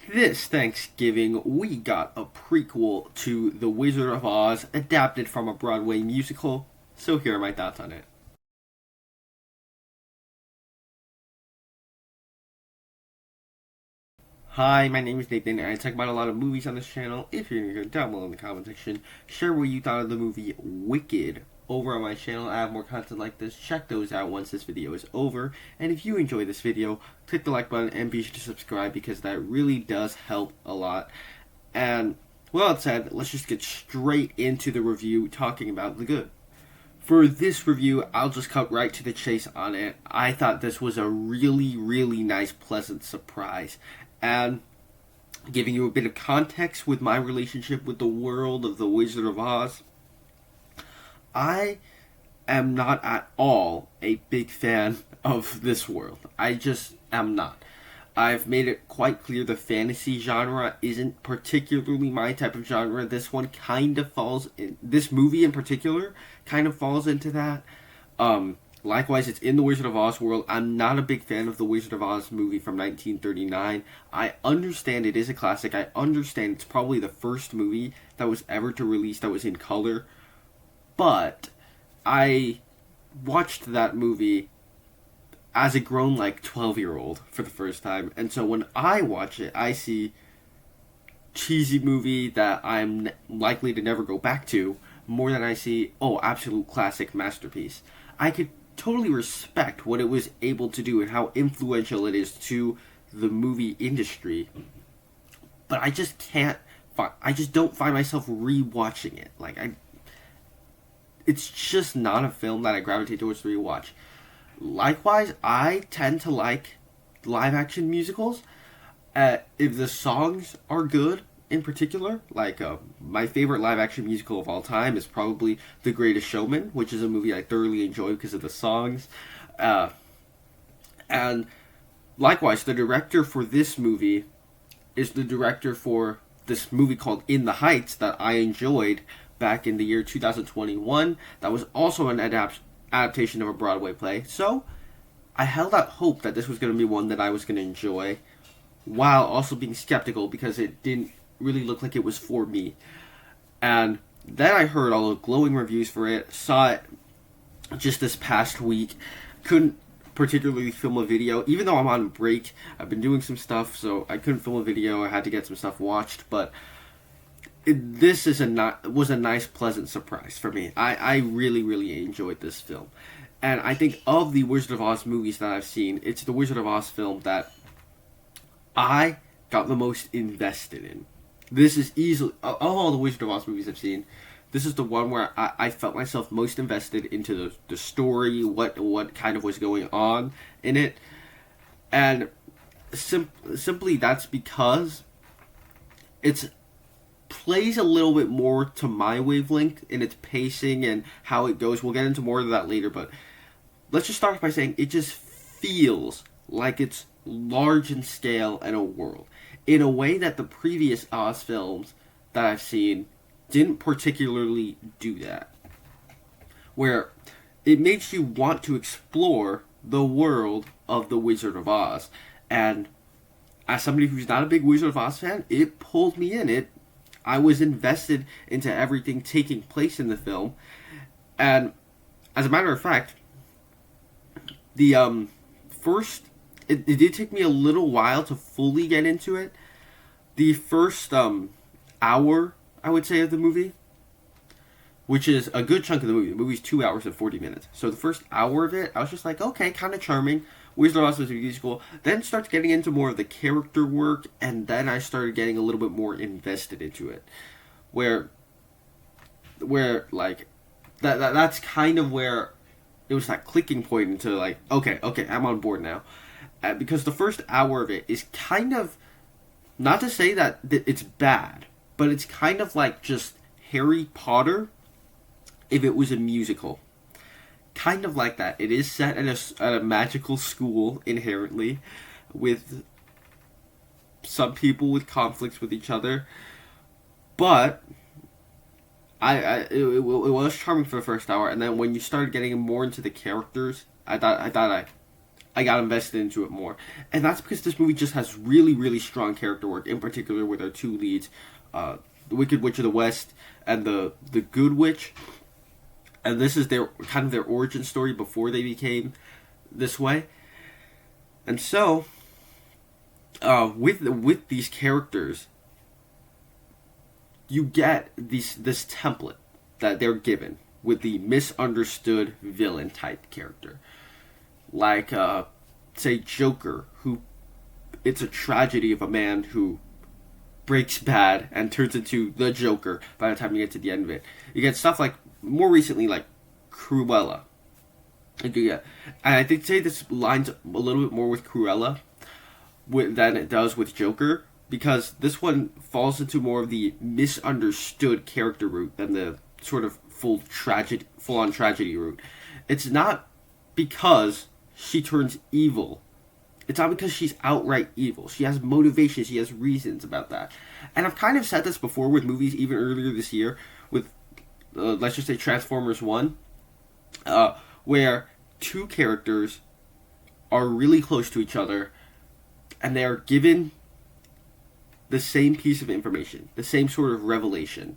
This Thanksgiving, we got a prequel to The Wizard of Oz, adapted from a Broadway musical, so here are my thoughts on it. Hi, my name is Nathan, and I talk about a lot of movies on this channel. If you're new, down below in the comment section, share what you thought of the movie Wicked. Over on my channel, I have more content like this. Check those out once this video is over. And if you enjoy this video, click the like button and be sure to subscribe because that really does help a lot. And well that said, let's just get straight into the review talking about the good. For this review, I'll just cut right to the chase on it. I thought this was a really nice, pleasant surprise. And giving you a bit of context with my relationship with the world of The Wizard of Oz, I am not at all a big fan of this world. I just am not. I've made it quite clear the fantasy genre isn't particularly my type of genre. This one kind of falls in, this movie in particular kind of falls into that. Likewise, it's in the Wizard of Oz world. I'm not a big fan of the Wizard of Oz movie from 1939. I understand it is a classic. I understand it's probably the first movie that was ever to release that was in color. But I watched that movie as a grown, 12-year-old for the first time. And so when I watch it, I see cheesy movie that I'm likely to never go back to more than I see, oh, absolute classic masterpiece. I could totally respect what it was able to do and how influential it is to the movie industry. But I just can't, I just don't find myself rewatching it. It's just not a film that I gravitate towards to rewatch. Likewise, I tend to like live action musicals. If the songs are good, in particular, my favorite live action musical of all time is probably The Greatest Showman, which is a movie I thoroughly enjoy because of the songs. And likewise, the director for this movie is the director for this movie called In the Heights that I enjoyed back in the year 2021. That was also an adaptation of a Broadway play. So I held out hope that this was going to be one that I was going to enjoy, while also being skeptical because it didn't really look like it was for me. And then I heard all the glowing reviews for it, saw it just this past week, couldn't particularly film a video, even though I'm on break. I've been doing some stuff, so I couldn't film a video. I had to get some stuff watched, but this was a nice, pleasant surprise for me. I really enjoyed this film. And I think of the Wizard of Oz movies that I've seen, it's the Wizard of Oz film that I got the most invested in. This is easily, of all the Wizard of Oz movies I've seen, this is the one where I felt myself most invested into the story, what kind of was going on in it. And simply that's because it's plays a little bit more to my wavelength in its pacing and how it goes. We'll get into more of that later, but let's just start by saying it just feels like it's large in scale and a world in a way that the previous Oz films that I've seen didn't particularly do that, where it makes you want to explore the world of the Wizard of Oz. And as somebody who's not a big Wizard of Oz fan, it pulled me in. I was invested into everything taking place in the film. And as a matter of fact, the first, it did take me a little while to fully get into it. The first hour, I would say, of the movie, which is a good chunk of the movie. The movie's 2 hours and 40 minutes. So the first hour of it, I was just like, okay, kind of charming. Wizard of Oz was musical. Then starts getting into more of the character work, and then I started getting a little bit more invested into it. Where that's kind of where it was that clicking point into okay, I'm on board now. Because the first hour of it is kind of, not to say that it's bad, but it's kind of like just Harry Potter if it was a musical. Kind of like that. It is set at a magical school inherently, with some people with conflicts with each other, but it was charming for the first hour, and then when you started getting more into the characters, I thought I got invested into it more. And that's because this movie just has really, really strong character work, in particular with our two leads, the Wicked Witch of the West and the Good Witch. And this is their kind of their origin story before they became this way. And so, with these characters, you get this template that they're given with the misunderstood villain type character. Like, say, Joker, who it's a tragedy of a man who breaks bad and turns into the Joker by the time you get to the end of it. You get stuff like, more recently, like Cruella. And I think say this lines a little bit more with Cruella than it does with Joker, because this one falls into more of the misunderstood character route than the sort of full-on tragedy route. It's not because she turns evil. It's not because she's outright evil. She has motivations. She has reasons about that. And I've kind of said this before with movies, even earlier this year, with, let's just say, Transformers 1, where two characters are really close to each other, and they are given the same piece of information, the same sort of revelation,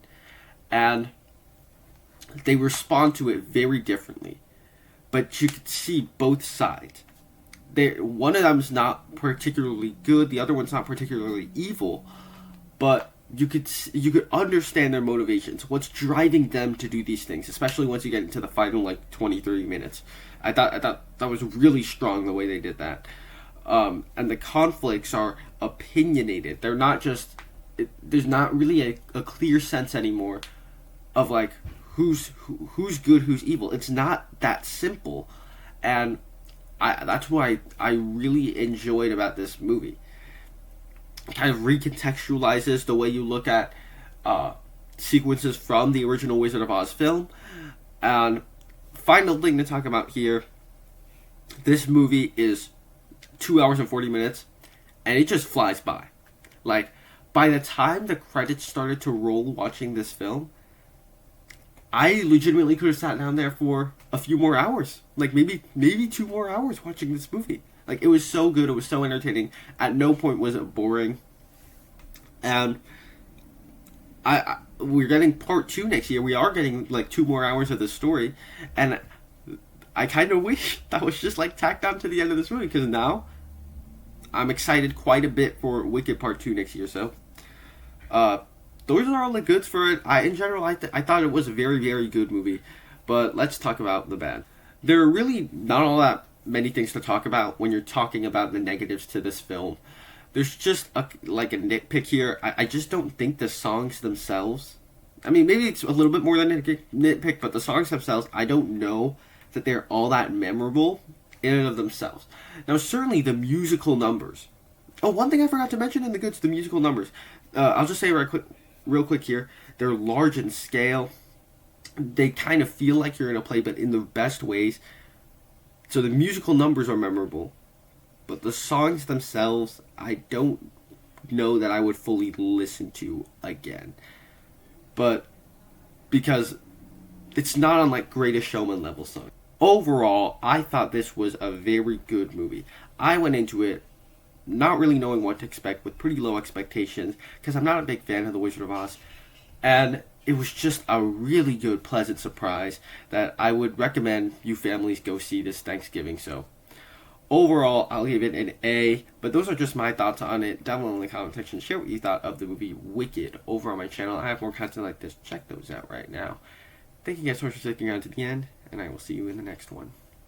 and they respond to it very differently. But you can see both sides. One of them is not particularly good, the other one's not particularly evil, but you could understand their motivations, what's driving them to do these things, especially once you get into the final 20-30 minutes. I thought that was really strong the way they did that. And the conflicts are opinionated. They're not just there's not really a clear sense anymore of who's good, who's evil. It's not that simple, and that's what I really enjoyed about this movie. It kind of recontextualizes the way you look at sequences from the original Wizard of Oz film. And final thing to talk about here, this movie is 2 hours and 40 minutes, and it just flies by. By the time the credits started to roll watching this film, I legitimately could have sat down there for a few more hours. Maybe 2 more hours watching this movie. It was so good, it was so entertaining. At no point was it boring. And we're getting part 2 next year. We are getting 2 more hours of this story. And I kind of wish that was just tacked on to the end of this movie, because now I'm excited quite a bit for Wicked Part 2 next year. So, those are all the goods for it. In general, I thought it was a very, very good movie. But let's talk about the bad. There are really not all that many things to talk about when you're talking about the negatives to this film. There's just a nitpick here. I just don't think the songs themselves, I mean, maybe it's a little bit more than a nitpick, but the songs themselves, I don't know that they're all that memorable in and of themselves. Now, certainly the musical numbers. Oh, one thing I forgot to mention in the goods, the musical numbers. I'll just say real quick here. They're large in scale. They kind of feel like you're in a play, but in the best ways. So the musical numbers are memorable. But the songs themselves, I don't know that I would fully listen to again. But because it's not on Greatest Showman level songs. Overall, I thought this was a very good movie. I went into it not really knowing what to expect, with pretty low expectations, because I'm not a big fan of The Wizard of Oz. And it was just a really good, pleasant surprise that I would recommend you families go see this Thanksgiving. So, overall, I'll give it an A, but those are just my thoughts on it. Down below in the comment section, share what you thought of the movie Wicked over on my channel. I have more content like this. Check those out right now. Thank you guys so much for sticking around to the end, and I will see you in the next one.